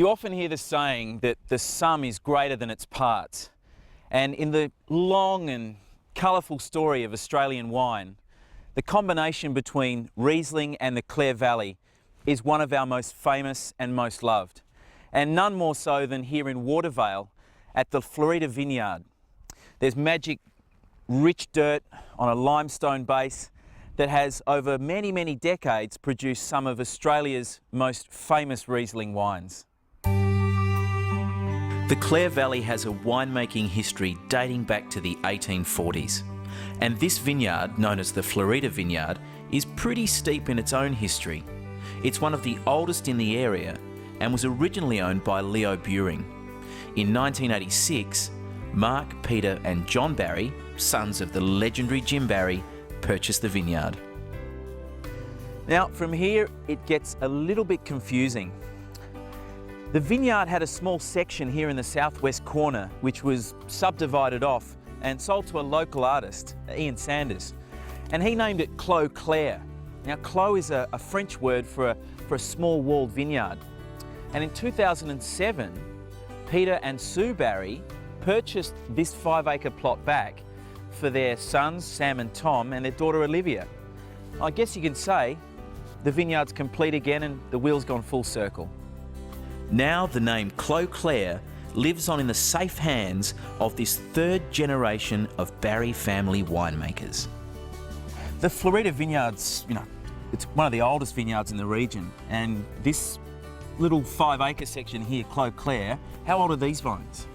You often hear the saying that the sum is greater than its parts. And in the long and colourful story of Australian wine, the combination between Riesling and the Clare Valley is one of our most famous and most loved. And none more so than here in Watervale at the Florita Vineyard. There's magic, rich dirt on a limestone base that has over many, many decades produced some of Australia's most famous Riesling wines. The Clare Valley has a winemaking history dating back to the 1840s. And this vineyard, known as the Florita Vineyard, is pretty steep in its own history. It's one of the oldest in the area and was originally owned by Leo Buring. In 1986, Mark, Peter and John Barry, sons of the legendary Jim Barry, purchased the vineyard. Now from here it gets a little bit confusing. The vineyard had a small section here in the southwest corner which was subdivided off and sold to a local artist, Ian Sanders, and he named it Clos Clare. Now clos is a French word for a small walled vineyard, and in 2007 Peter and Sue Barry purchased this 5-acre plot back for their sons Sam and Tom and their daughter Olivia. I guess you can say the vineyard's complete again and the wheel's gone full circle. Now the name Clos Clare lives on in the safe hands of this third generation of Barry family winemakers. The Florita Vineyard's, it's one of the oldest vineyards in the region, and this little 5-acre section here, Clos Clare, how old are these vines?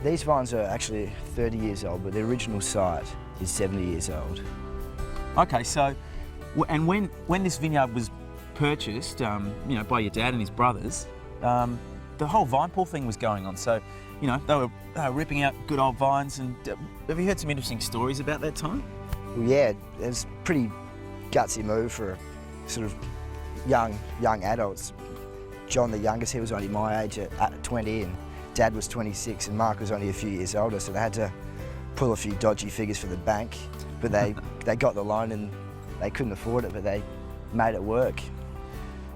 These vines are actually 30 years old, but the original site is 70 years old. Okay, so, and when this vineyard was purchased, by your dad and his brothers, the whole vine pull thing was going on. So, they were ripping out good old vines. And have you heard some interesting stories about that time? Well, yeah, it was a pretty gutsy move for sort of young adults. John, the youngest, he was only my age at 20, and Dad was 26, and Mark was only a few years older, so they had to pull a few dodgy figures for the bank. But they got the loan and they couldn't afford it, but they made it work.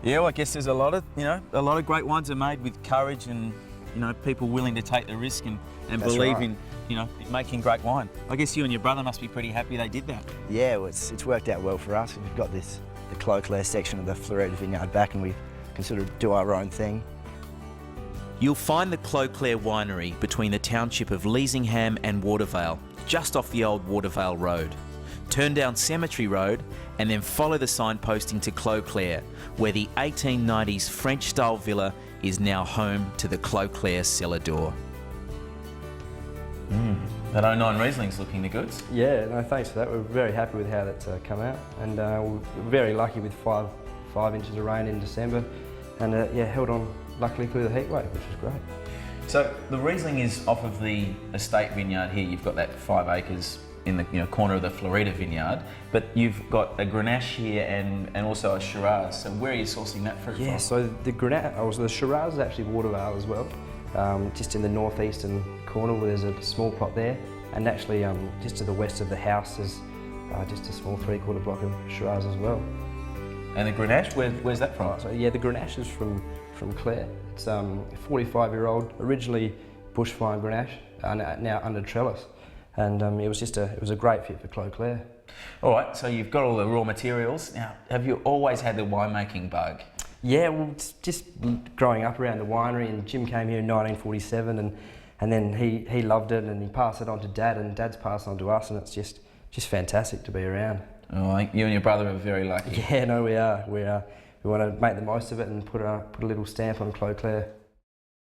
Yeah, well, I guess there's a lot of great wines are made with courage and, people willing to take the risk and believe right. in making great wine. I guess you and your brother must be pretty happy they did that. Yeah, well, it's worked out well for us. We've got the Clos Clare section of the Florita Vineyard back, and we can sort of do our own thing. You'll find the Clos Clare winery between the township of Leasingham and Watervale, just off the old Watervale Road. Turn down Cemetery Road and then follow the signposting to Clos Clare, where the 1890s French-style villa is now home to the Clos Clare cellar door. That 09 Riesling's looking the goods. Yeah, no, thanks for that. We're very happy with how that's come out, and we're very lucky with five inches of rain in December, and held on luckily through the heat wave, which was great. So the Riesling is off of the estate vineyard here. You've got that 5 acres in the corner of the Florita Vineyard, but you've got a Grenache here and also a Shiraz. So where are you sourcing that fruit from? Yeah, so the Grenache, the Shiraz is actually Watervale as well, just in the northeastern corner where there's a small plot there, and actually just to the west of the house is just a small 3/4 block of Shiraz as well. And the Grenache, where's that from? So yeah, the Grenache is from Clare. It's a 45-year-old, originally bush vine Grenache, now under trellis. And it was a great fit for Clos Clare. All right, so you've got all the raw materials. Now, have you always had the winemaking bug? Yeah, well, it's just growing up around the winery, and Jim came here in 1947, and then he loved it, and he passed it on to Dad, and Dad's passed it on to us, and it's just fantastic to be around. Oh, I think you and your brother are very lucky. Yeah, no, we are. We want to make the most of it and put a little stamp on Clos Clare.